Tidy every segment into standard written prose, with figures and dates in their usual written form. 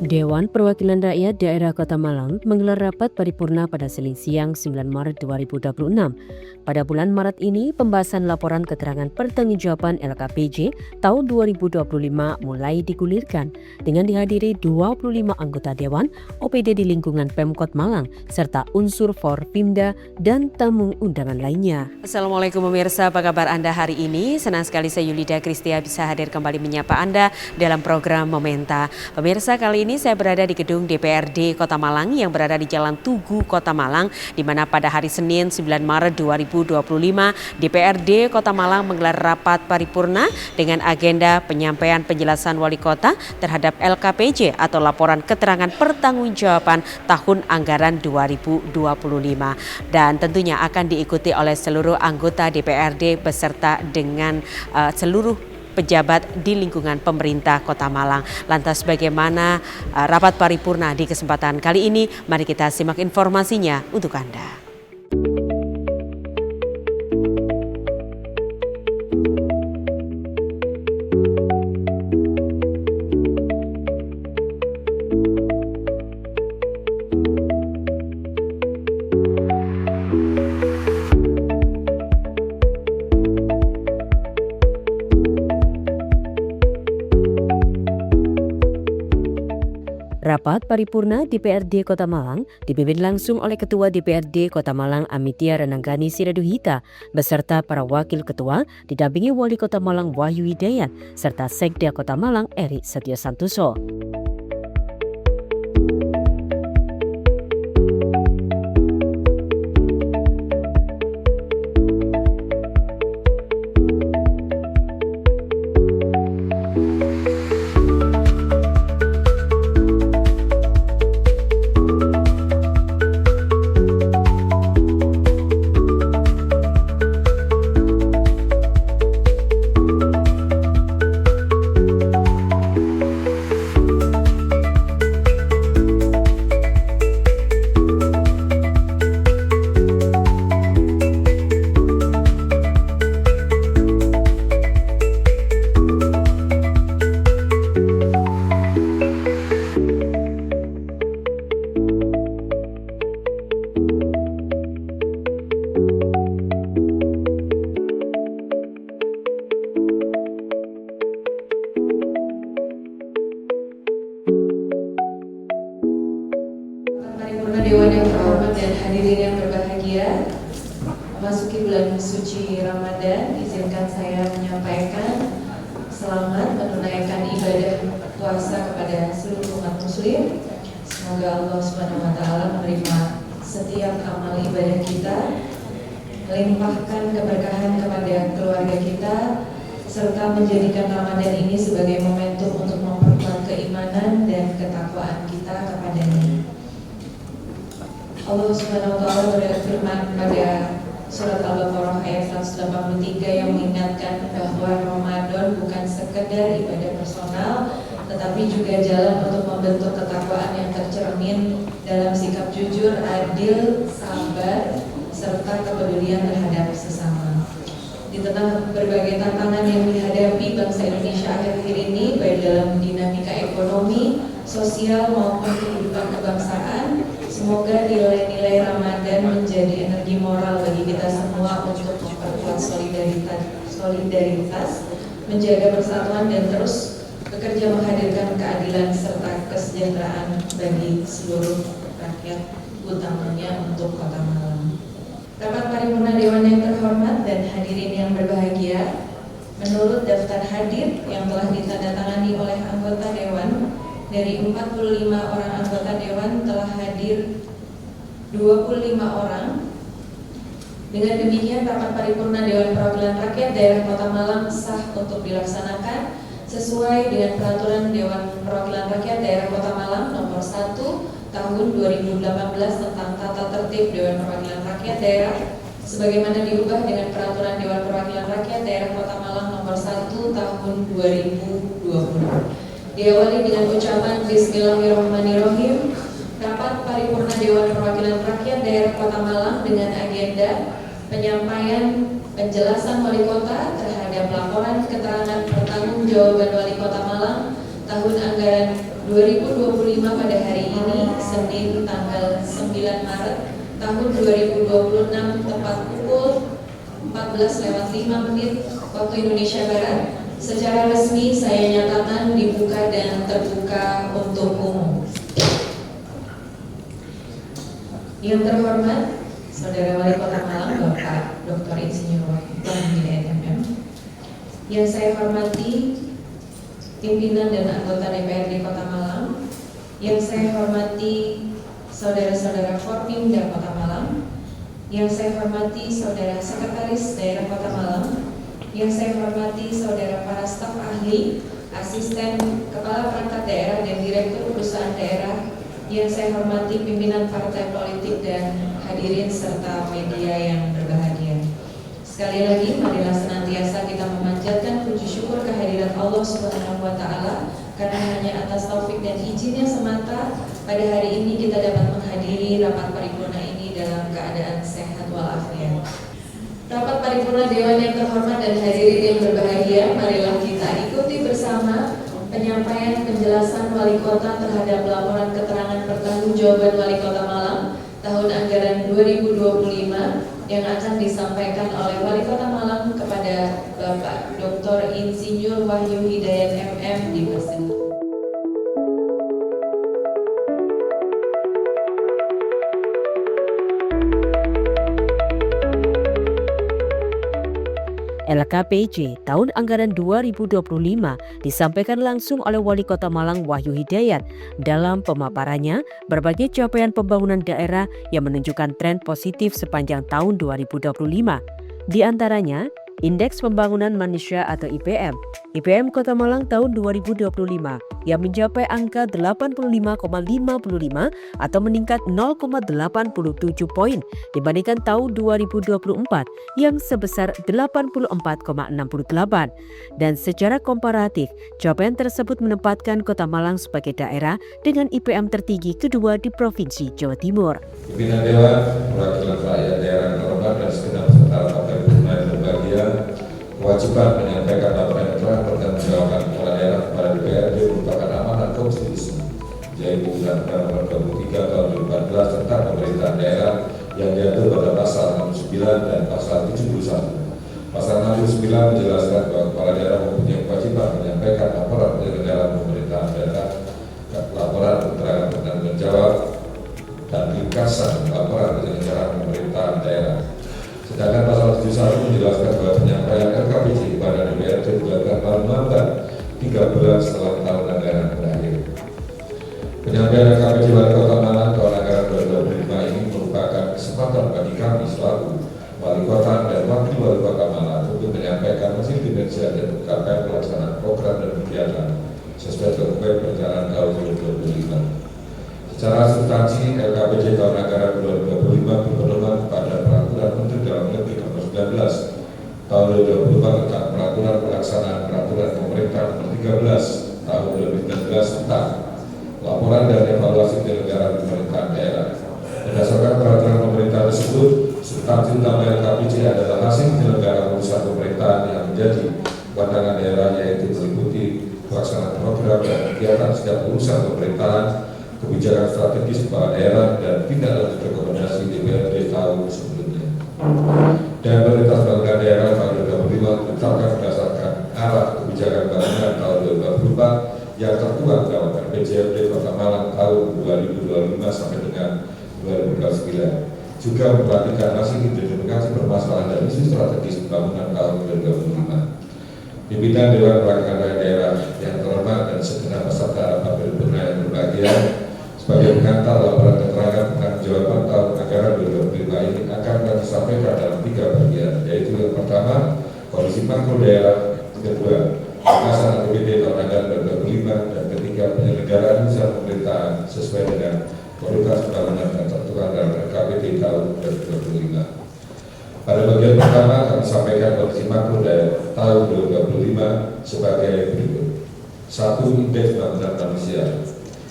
Dewan Perwakilan Rakyat Daerah Kota Malang menggelar rapat paripurna pada Senin siang 9 Maret 2026. Pada bulan Maret ini, pembahasan laporan keterangan pertanggungjawaban LKPJ tahun 2025 mulai digulirkan dengan dihadiri 25 anggota Dewan, OPD di lingkungan Pemkot Malang, serta unsur Forpimda dan tamu undangan lainnya. Assalamualaikum pemirsa, apa kabar Anda hari ini? Senang sekali saya Yulida Kristia bisa hadir kembali menyapa Anda dalam program Momenta. Pemirsa, kali ini saya berada di gedung DPRD Kota Malang yang berada di Jalan Tugu Kota Malang, di mana pada hari Senin 9 Maret 2025 DPRD Kota Malang menggelar rapat paripurna dengan agenda penyampaian penjelasan Wali Kota terhadap LKPJ atau Laporan Keterangan Pertanggungjawaban Tahun Anggaran 2025, dan tentunya akan diikuti oleh seluruh anggota DPRD beserta dengan seluruh pejabat di lingkungan pemerintah Kota Malang. Lantas bagaimana rapat paripurna di kesempatan kali ini? Mari kita simak informasinya untuk Anda. Rapat paripurna DPRD Kota Malang dipimpin langsung oleh Ketua DPRD Kota Malang Amitia Renanggani Siraduhita beserta para wakil ketua didampingi Wali Kota Malang Wahyu Hidayat serta Sekda Kota Malang Eri Setio Santoso. Dewan yang terhormat dan hadirin yang berbahagia, memasuki bulan suci Ramadan, izinkan saya menyampaikan selamat menunaikan ibadah puasa kepada seluruh umat muslim. Semoga Allah SWT menerima setiap amal ibadah kita, melimpahkan keberkahan kepada keluarga kita, serta menjadikan Ramadan ini sebagai momentum untuk memperkuat keimanan dan ketakwaan kita kepadanya. Allah Subhanahu wa Ta'ala berfirman pada surat Al-Baqarah ayat 183 yang mengingatkan bahwa Ramadan bukan sekedar ibadah personal, tetapi juga jalan untuk membentuk ketakwaan yang tercermin dalam sikap jujur, adil, sabar, serta kepedulian terhadap sesama. Di tengah berbagai tantangan yang dihadapi bangsa Indonesia akhir-akhir ini, baik dalam dinamika ekonomi, sosial maupun kehidupan kebangsaan, semoga nilai-nilai Ramadan menjadi energi moral bagi kita semua untuk memperkuat solidaritas, menjaga persatuan dan terus bekerja menghadirkan keadilan serta kesejahteraan bagi seluruh rakyat, utamanya untuk Kota Malang. Rapat paripurna Dewan yang terhormat dan hadirin yang berbahagia, menurut daftar hadir yang telah ditandatangani oleh anggota Dewan, dari 45 orang anggota Dewan telah hadir 25 orang. Dengan demikian rapat paripurna Dewan Perwakilan Rakyat Daerah Kota Malang sah untuk dilaksanakan sesuai dengan Peraturan Dewan Perwakilan Rakyat Daerah Kota Malang Nomor 1 Tahun 2018 tentang Tata Tertib Dewan Perwakilan Rakyat Daerah, sebagaimana diubah dengan Peraturan Dewan Perwakilan Rakyat Daerah Kota Malang Nomor 1 Tahun 2020. Diawali dengan ucapan Bismillahirrahmanirrahim. Rapat paripurna Dewan Perwakilan Rakyat Daerah Kota Malang dengan agenda penyampaian penjelasan Wali Kota terhadap laporan keterangan pertanggungjawaban Wali Kota Malang tahun tahun anggaran 2025 pada hari ini, Senin tanggal 9 Maret tahun 2026 tepat pukul 14:05 waktu Indonesia Barat. Secara resmi saya nyatakan dibuka dan terbuka untuk umum. Yang terhormat Saudara Wali Kota Malang Bapak Dr. Insinyur Wahyudi MM. Yang saya hormati pimpinan dan anggota DPRD Kota Malang. Yang saya hormati saudara-saudara Forpimda Kota Malang. Yang saya hormati saudara Sekretaris Daerah Kota Malang. Yang saya hormati saudara para staf ahli, asisten kepala perangkat daerah dan direktur perusahaan daerah. Yang saya hormati pimpinan partai politik dan hadirin serta media yang berbahagia. Sekali lagi, marilah senantiasa kita memanjatkan puji syukur kehadirat Allah Subhanahu wa Ta'ala, karena hanya atas taufik dan izinnya semata pada hari ini kita dapat menghadiri rapat paripurna ini dalam keadaan sehat walafiat. Rapat paripurna Dewan yang terhormat dan hadirin yang berbahagia, marilah kita ikuti bersama penyampaian penjelasan Wali Kota terhadap laporan keterangan pertanggungjawaban Wali Kota Malang tahun anggaran 2025 yang akan disampaikan oleh Wali Kota Malang kepada Bapak Dr. Insinyur Wahyu Hidayat MM di Mesir. LKPJ tahun anggaran 2025 disampaikan langsung oleh Wali Kota Malang Wahyu Hidayat. Dalam pemaparannya, berbagai capaian pembangunan daerah yang menunjukkan tren positif sepanjang tahun 2025. Di antaranya, Indeks Pembangunan Manusia atau IPM. IPM Kota Malang tahun 2025 yang mencapai angka 85,55 atau meningkat 0,87 poin dibandingkan tahun 2024 yang sebesar 84,68. Dan secara komparatif, capaian tersebut menempatkan Kota Malang sebagai daerah dengan IPM tertinggi kedua di Provinsi Jawa Timur. Pimpinan Dewan, perwakilan rakyat daerah yang terhormat dan segenap peserta rapat paripurna yang berbahagia, kewajiban menyampaikan laporan keterangan pertanggungjawaban kepala daerah kepada DPRD merupakan amanat konstitusi, yaitu Undang-Undang Nomor 23 Tahun 2014 tentang pemerintahan daerah yang diatur pada pasal 69 dan pasal 71. Pasal 69 menjelaskan bahwa kepala daerah mempunyai kewajiban menyampaikan laporan penyelenggaraan pemerintahan daerah, laporan keterangan pertanggungjawab dan ringkasan laporan penyelenggaraan pemerintahan daerah. Sedangkan pasal 71 menjelaskan bahwa penyampaian LKPJ kepada DPRD dilakukan paling lambat 3 bulan setelah tahun anggaran berakhir. Penyampaian LKPJ Wali Kota Malang tahun anggaran 2025 ini merupakan kesempatan bagi kami selaku Wali Kota dan Wakil Wali Kota Malang untuk menyampaikan hasil kinerja dan capaian pelaksanaan program dan kegiatan sesuai dengan perencanaan tahun 2025. Secara substansi, LKPJ tahun anggaran 2025 berpedoman pada Peraturan Menteri Dalam Negeri Nomor 19 Tahun 2025 tentang Peraturan Pelaksanaan Peraturan Pemerintah Nomor 13 Tahun 2019 tentang laporan dan evaluasi penyelenggaraan pemerintahan daerah. Berdasarkan peraturan pemerintah tersebut, substansi utama LKPJ adalah hasil penyelenggaraan urusan pemerintahan yang menjadi kewenangan daerah, yaitu meliputi pelaksanaan program dan kegiatan setiap urusan pemerintahan, kebijakan strategis kepala daerah, dan tindak lanjut rekomendasi DPRD tahun sebelumnya. Dan prioritas pembangunan daerah tahun 2025 ditetapkan berdasarkan arah kebijakan pembangunan tahun 2024 yang tertuang dalam RPJMD Kota Malang tahun 2025 sampai dengan 2029. Juga memperhatikan hasil identifikasi permasalahan dan isu strategis pembangunan tahun 2025. Pimpinan Dewan Perwakilan Rakyat Daerah yang terhormat dan segenap peserta rapat paripurna yang berbahagia, sebagai pengantar laporan keterangan pertanggungjawaban tahun anggaran 2025 ini akan kami sampaikan dalam 3 bagian, yaitu yang pertama, kondisi makro daerah, kedua, pengasahan APBD tahun anggaran 2025, dan ketiga, penyelenggaraan usaha pemerintahan sesuai dengan prioritas pembangunan yang tertuang dalam RKPD tahun 2025. Pada bagian pertama, kami sampaikan kondisi makro daerah tahun 2025 sebagai berikut. 1. Indeks Pembangunan Manusia.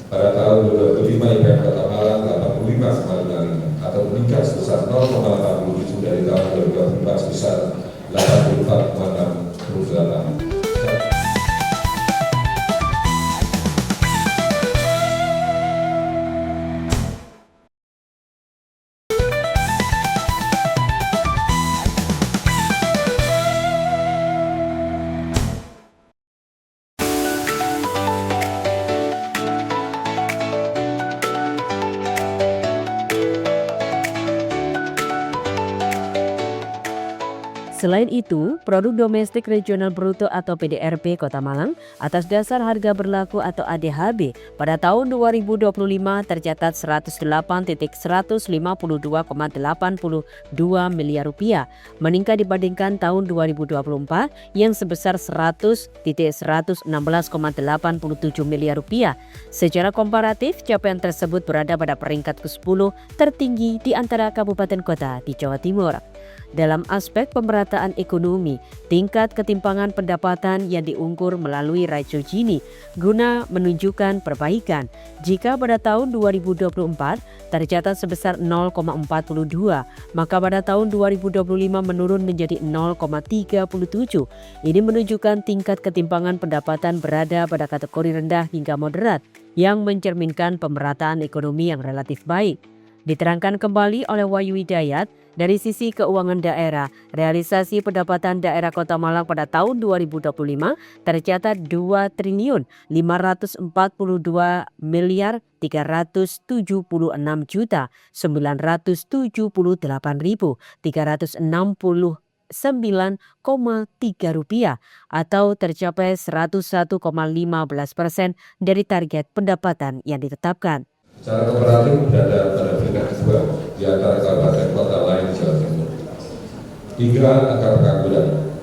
Pada tahun 2025, IPM Kota Malang 85,55 atau meningkat sebesar 0,87 dari tahun 2024 sebesar 84,68. Selain itu, produk domestik regional bruto atau PDRB Kota Malang atas dasar harga berlaku atau ADHB pada tahun 2025 tercatat 108,152,82 miliar rupiah, meningkat dibandingkan tahun 2024 yang sebesar 100,116,87 miliar rupiah. Secara komparatif, capaian tersebut berada pada peringkat ke-10 tertinggi di antara kabupaten kota di Jawa Timur. Dalam aspek pemerataan ekonomi, tingkat ketimpangan pendapatan yang diukur melalui rasio Gini guna menunjukkan perbaikan. Jika pada tahun 2024 tercatat sebesar 0,42, maka pada tahun 2025 menurun menjadi 0,37. Ini menunjukkan tingkat ketimpangan pendapatan berada pada kategori rendah hingga moderat yang mencerminkan pemerataan ekonomi yang relatif baik. Diterangkan kembali oleh Wahyu Hidayat, dari sisi keuangan daerah, realisasi pendapatan daerah Kota Malang pada tahun 2025 tercatat 2.476.378.369,3 rupiah atau tercapai 101,15% dari target pendapatan yang ditetapkan. Secara komparatif berada pada peringkat kedua di antara kabupaten kota lain di Jawa Timur. 3. Angka pengangguran.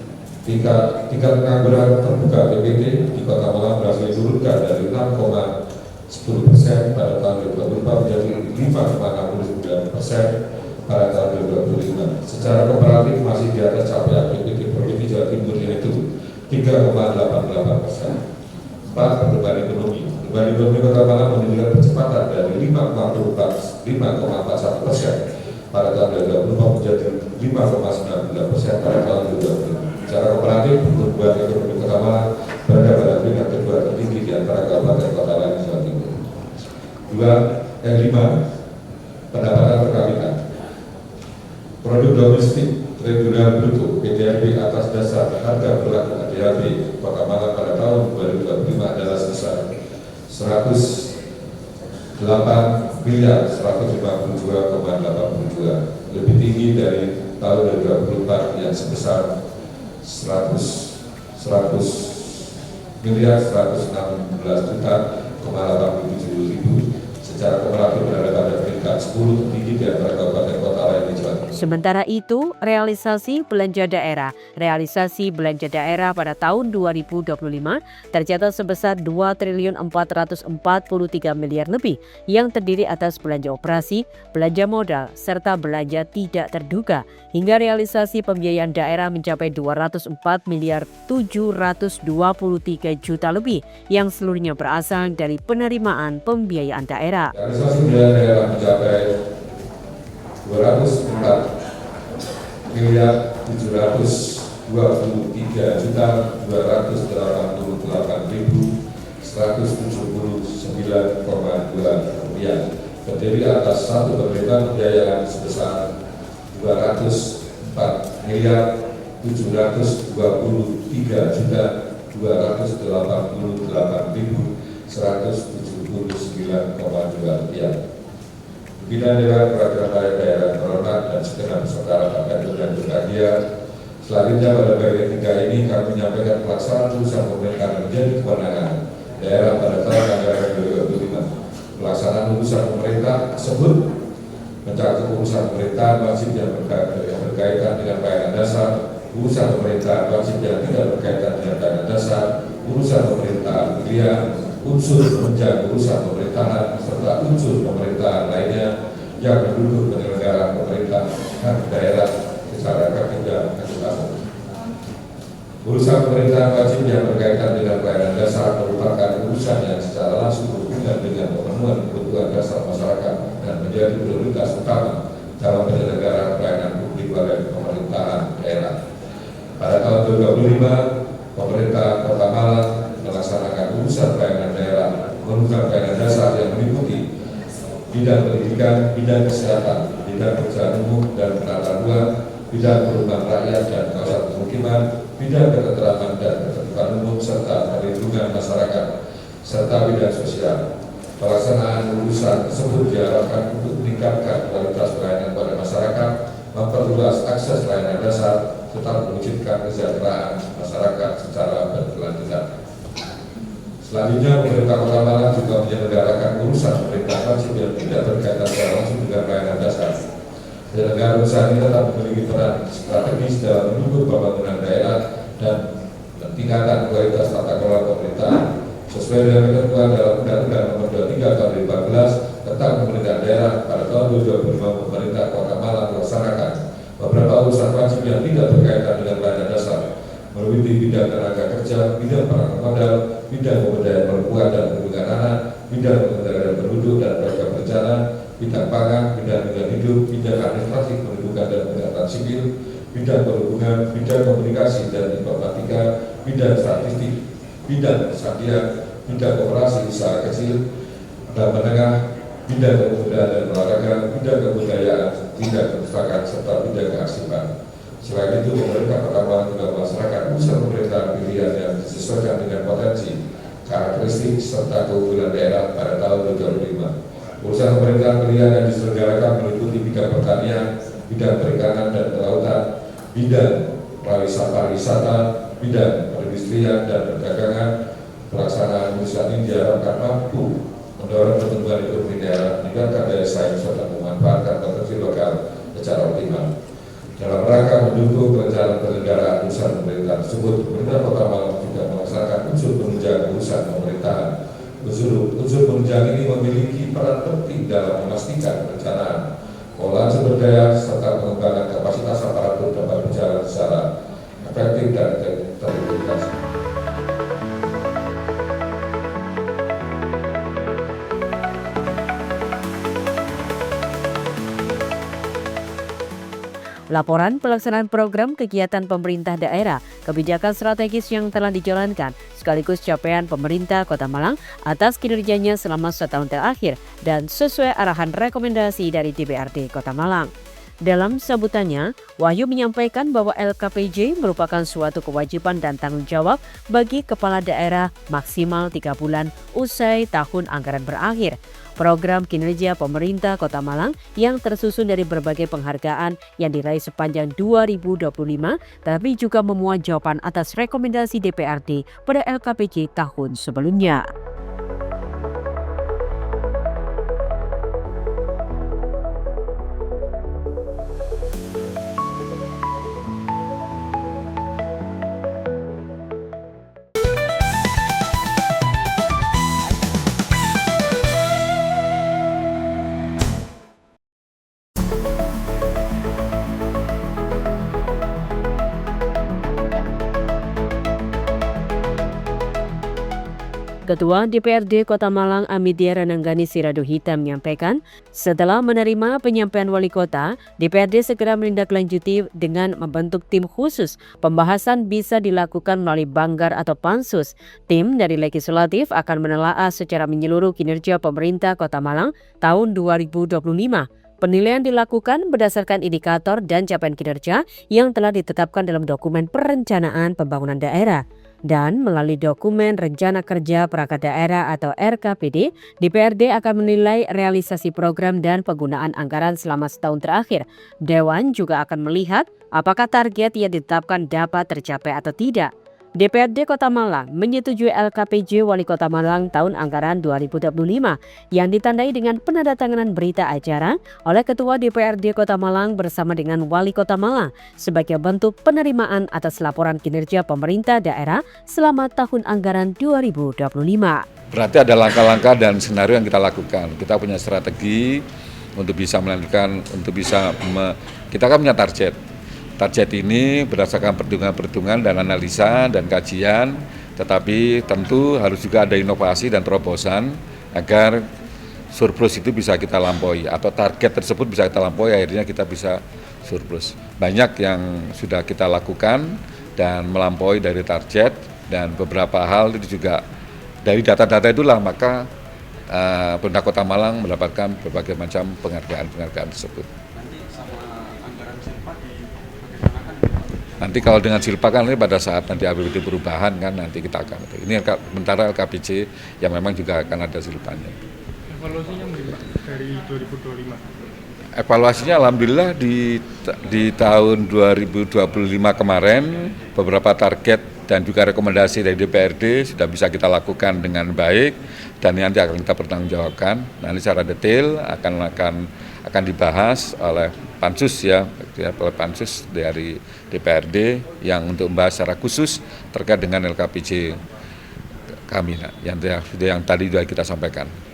Tingkat pengangguran terbuka PPT di Kota Malang berhasil diturunkan dari 6,10% pada tahun 2024 menjadi 5,69% pada tahun 2025. Secara komparatif masih di atas capaian PPT Provinsi Jawa Timur yaitu 3,88%. 4. Pertumbuhan ekonomi. Pertumbuhan ekonomi Kota Malang menunjukkan percepatan dari 5,41% pada tahun 2024 menjadi 5,99% pada tahun 2025. Secara komparatif, pertumbuhan ekonomi Kota Malang berada pada peringkat kedua tertinggi di antara kabupaten kota lain di Jawa Timur. 5. Pendapatan per kapita. Produk domestik regional bruto PDRB atas dasar harga berlaku ADHB Kota Malang pada tahun 2025 adalah sebesar 108.152,82, lebih tinggi dari tahun 2024 yang sebesar 100.116.087.087. Secara komparatif berada pada peringkat 10 tertinggi di antara kabupaten kota lain di Jawa Timur. Sementara itu, realisasi belanja daerah pada tahun 2025 tercatat sebesar 2.443 miliar lebih yang terdiri atas belanja operasi, belanja modal, serta belanja tidak terduga, hingga realisasi pembiayaan daerah mencapai 204.723 juta lebih yang seluruhnya berasal dari penerimaan pembiayaan daerah. Realisasi pembiayaan daerah mencapai 204.283.288.179,2 rupiah, terdiri atas satu pemerintahan pembiayaan sebesar 204.283.288.179,2 rupiah. Pimpinan Dewan Perwakilan Rakyat Daerah terhormat dan segenap saudara Pak Kadut dan Berbahagia. Selanjutnya pada bagian 3 ini kami menyampaikan pelaksanaan urusan pemerintahan menjadi kewenangan daerah pada tahun anggaran 2025. Pelaksanaan urusan pemerintah tersebut mencakup urusan pemerintahan wajib yang berkaitan dengan pelayanan dasar, urusan pemerintahan wajib yang tidak berkaitan dengan pelayanan dasar, urusan pemerintahan pilihan, unsur penunjang urusan pemerintahan, serta unsur pemerintahan lainnya yang mendukung penyelenggaraan pemerintahan daerah secara efektif dan akuntabel. Urusan pemerintahan wajib yang berkaitan dengan pelayanan dasar merupakan urusan yang secara langsung berhubungan dengan pemenuhan kebutuhan dasar masyarakat dan menjadi prioritas utama dalam penyelenggaraan pelayanan publik oleh pemerintahan daerah. Pada tahun 2025, pemerintah Kota Malang melaksanakan urusan pelayanan daerah merupakan pelayanan dasar yang meliputi bidang pendidikan, bidang kesehatan, bidang pekerjaan umum dan penata ruang, bidang perumahan rakyat dan kawasan pemukiman, bidang ketentraman dan ketertiban umum serta perlindungan masyarakat, serta bidang sosial. Pelaksanaan urusan tersebut diharapkan untuk meningkatkan kualitas pelayanan pada masyarakat, memperluas akses pelayanan dasar, serta mewujudkan kesejahteraan masyarakat secara berkelanjutan. Selanjutnya, pemerintah Kota Malang juga menyelenggarakan urusan pemerintah wajib yang tidak berkaitan secara langsung dengan pelayanan dasar. Penyelenggara usaha ini tetap memiliki peran strategis dalam mendukung pembangunan daerah dan peningkatan kualitas tata kelola pemerintahan sesuai dengan ketentuan dalam Undang-Undang Nomor 23 Tahun 2014 tentang pemerintahan daerah pada tahun 2025. Pemerintah Kota Malang melaksanakan beberapa urusan wajib yang tidak berkaitan dengan pelayanan dasar, meliputi bidang tenaga kerja, bidang perangkat modal, bidang pemberdayaan perempuan dan perlindungan anak, bidang pemberdayaan penduduk dan program berencana, bidang pangan, bidang lingkungan hidup, bidang administrasi pendudukan dan penyerataan sipil, bidang perhubungan, bidang komunikasi dan informatika, bidang statistik, bidang kesehatan, bidang koperasi usaha kecil dan menengah, bidang kepemudaan dan olahraga, bidang kebudayaan, bidang perpustakaan serta bidang kearsipan. Selain itu, pemerintah Kota Malang juga melaksanakan usaha pemerintahan pilihan yang disesuaikan dengan potensi, karakteristik serta keunggulan daerah pada tahun 2025. Usaha pemerintahan pilihan yang diselenggarakan meliputi bidang pertanian, bidang perikanan dan kelautan, bidang pariwisata, bidang perindustrian dan perdagangan. Pelaksanaan usaha ini diharapkan mampu mendorong pertumbuhan ekonomi daerah, meningkatkan daya saing serta memanfaatkan potensi lokal secara optimal. Dalam rangka mendukung perencanaan penyelenggaraan urusan pemerintahan tersebut, pemerintah Kota Malang juga melaksanakan unsur penunjang urusan pemerintahan. Unsur penunjang ini memiliki peran penting dalam memastikan perencanaan, pengolahan sumber daya serta pengembangan kapasitas aparatur dapat berjalan secara efektif dan terintegrasi. Laporan pelaksanaan program kegiatan pemerintah daerah, kebijakan strategis yang telah dijalankan, sekaligus capaian pemerintah Kota Malang atas kinerjanya selama setahun terakhir dan sesuai arahan rekomendasi dari DPRD Kota Malang. Dalam sambutannya, Wahyu menyampaikan bahwa LKPJ merupakan suatu kewajiban dan tanggung jawab bagi kepala daerah maksimal 3 bulan usai tahun anggaran berakhir. Program kinerja pemerintah Kota Malang yang tersusun dari berbagai penghargaan yang diraih sepanjang 2025, tapi juga memuat jawaban atas rekomendasi DPRD pada LKPJ tahun sebelumnya. Ketua DPRD Kota Malang Amidia Rananggani Sirado Hitam menyampaikan, setelah menerima penyampaian wali kota, DPRD segera menindaklanjuti dengan membentuk tim khusus. Pembahasan bisa dilakukan melalui banggar atau pansus. Tim dari legislatif akan menelaah secara menyeluruh kinerja pemerintah Kota Malang tahun 2025. Penilaian dilakukan berdasarkan indikator dan capaian kinerja yang telah ditetapkan dalam dokumen perencanaan pembangunan daerah. Dan melalui dokumen Rencana Kerja Perangkat Daerah atau RKPD, DPRD akan menilai realisasi program dan penggunaan anggaran selama setahun terakhir. Dewan juga akan melihat apakah target yang ditetapkan dapat tercapai atau tidak. DPRD Kota Malang menyetujui LKPJ Wali Kota Malang tahun anggaran 2025 yang ditandai dengan penandatanganan berita acara oleh Ketua DPRD Kota Malang bersama dengan Wali Kota Malang sebagai bentuk penerimaan atas laporan kinerja pemerintah daerah selama tahun anggaran 2025. Berarti ada langkah-langkah dan skenario yang kita lakukan. Kita punya strategi untuk bisa melanjutkan, kita kan punya target. Target ini berdasarkan perhitungan-perhitungan dan analisa dan kajian, tetapi tentu harus juga ada inovasi dan terobosan agar surplus itu bisa kita lampaui atau target tersebut bisa kita lampaui, akhirnya kita bisa surplus. Banyak yang sudah kita lakukan dan melampaui dari target, dan beberapa hal itu juga dari data-data itulah maka pemerintah Kota Malang mendapatkan berbagai macam penghargaan tersebut. Nanti kalau dengan Silpa kan ini pada saat nanti APBD perubahan kan nanti kita akan ini sementara LKPJ yang memang juga akan ada Silpanya. Evaluasinya dari 2025? Evaluasinya alhamdulillah di tahun 2025 kemarin beberapa target dan juga rekomendasi dari DPRD sudah bisa kita lakukan dengan baik dan nanti akan kita pertanggungjawabkan. Nanti secara detail akan dibahas oleh Pansus oleh Pansus dari DPRD yang untuk membahas secara khusus terkait dengan LKPJ kami yang tadi sudah kita sampaikan.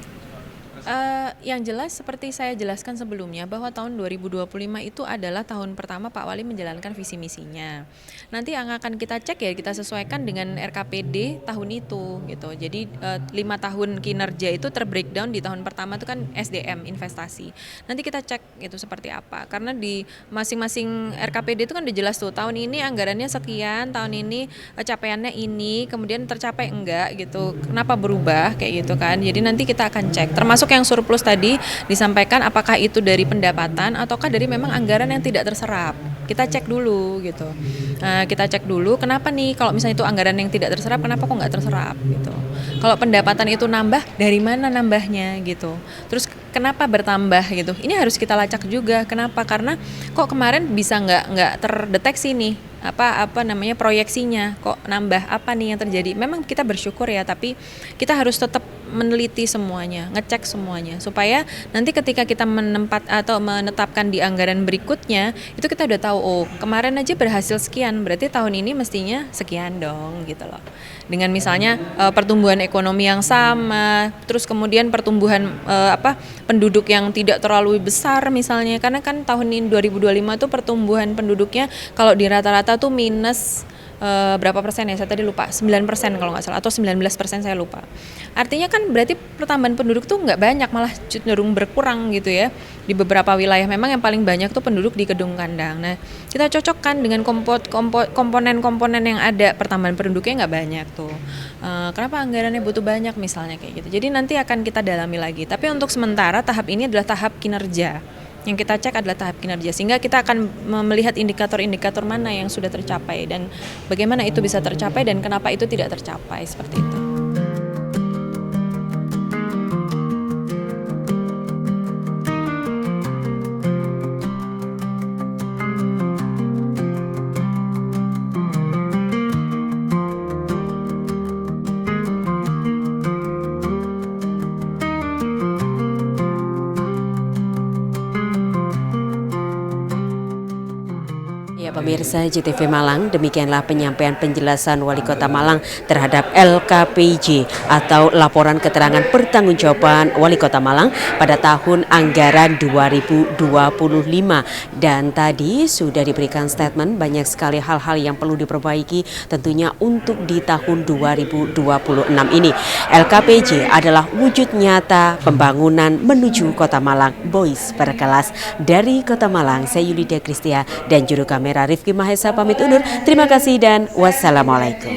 Yang jelas seperti saya jelaskan sebelumnya bahwa tahun 2025 itu adalah tahun pertama Pak Wali menjalankan visi misinya. Nanti yang akan kita cek ya kita sesuaikan dengan RKPD tahun itu gitu. Jadi 5 tahun kinerja itu terbreakdown di tahun pertama itu kan SDM investasi. Nanti kita cek itu seperti apa. Karena di masing-masing RKPD itu kan udah jelas tuh tahun ini anggarannya sekian, tahun ini capaiannya ini, kemudian tercapai enggak gitu. Kenapa berubah kayak gitu kan. Jadi nanti kita akan cek termasuk yang surplus tadi disampaikan apakah itu dari pendapatan ataukah dari memang anggaran yang tidak terserap. Kita cek dulu gitu. Kita cek dulu kenapa nih kalau misalnya itu anggaran yang tidak terserap kenapa kok nggak terserap gitu. Kalau pendapatan itu nambah dari mana nambahnya gitu. Terus kenapa bertambah gitu. Ini harus kita lacak juga. Kenapa? Karena kok kemarin bisa nggak terdeteksi nih apa namanya proyeksinya kok nambah apa nih yang terjadi. Memang kita bersyukur ya tapi kita harus tetap meneliti semuanya, ngecek semuanya supaya nanti ketika kita menetapkan di anggaran berikutnya itu kita udah tahu oh kemarin aja berhasil sekian berarti tahun ini mestinya sekian dong gitu loh. Dengan misalnya pertumbuhan ekonomi yang sama, terus kemudian pertumbuhan penduduk yang tidak terlalu besar misalnya karena kan tahun ini 2025 tuh pertumbuhan penduduknya kalau di rata-rata tuh minus berapa persen ya, saya tadi lupa, 9% kalau nggak salah, atau 19% saya lupa. Artinya kan berarti pertambahan penduduk tuh nggak banyak, malah cenderung berkurang gitu ya. Di beberapa wilayah memang yang paling banyak tuh penduduk di Kedung Kandang. Nah, kita cocokkan dengan komponen-komponen yang ada, pertambahan penduduknya nggak banyak tuh. Kenapa anggarannya butuh banyak misalnya kayak gitu. Jadi nanti akan kita dalami lagi. Tapi untuk sementara tahap ini adalah tahap kinerja. Yang kita cek adalah tahap kinerja sehingga kita akan melihat indikator-indikator mana yang sudah tercapai dan bagaimana itu bisa tercapai dan kenapa itu tidak tercapai seperti itu. Pemirsa JTV Malang, demikianlah penyampaian penjelasan Wali Kota Malang terhadap LKPJ atau Laporan Keterangan Pertanggungjawaban Wali Kota Malang pada tahun anggaran 2025. Dan tadi sudah diberikan statement banyak sekali hal-hal yang perlu diperbaiki tentunya untuk di tahun 2026 ini. LKPJ adalah wujud nyata pembangunan menuju Kota Malang Boys berkelas. Dari Kota Malang, saya Yulida Kristia dan juru kamera Rifki Mahesa pamit undur. Terima kasih dan wassalamualaikum.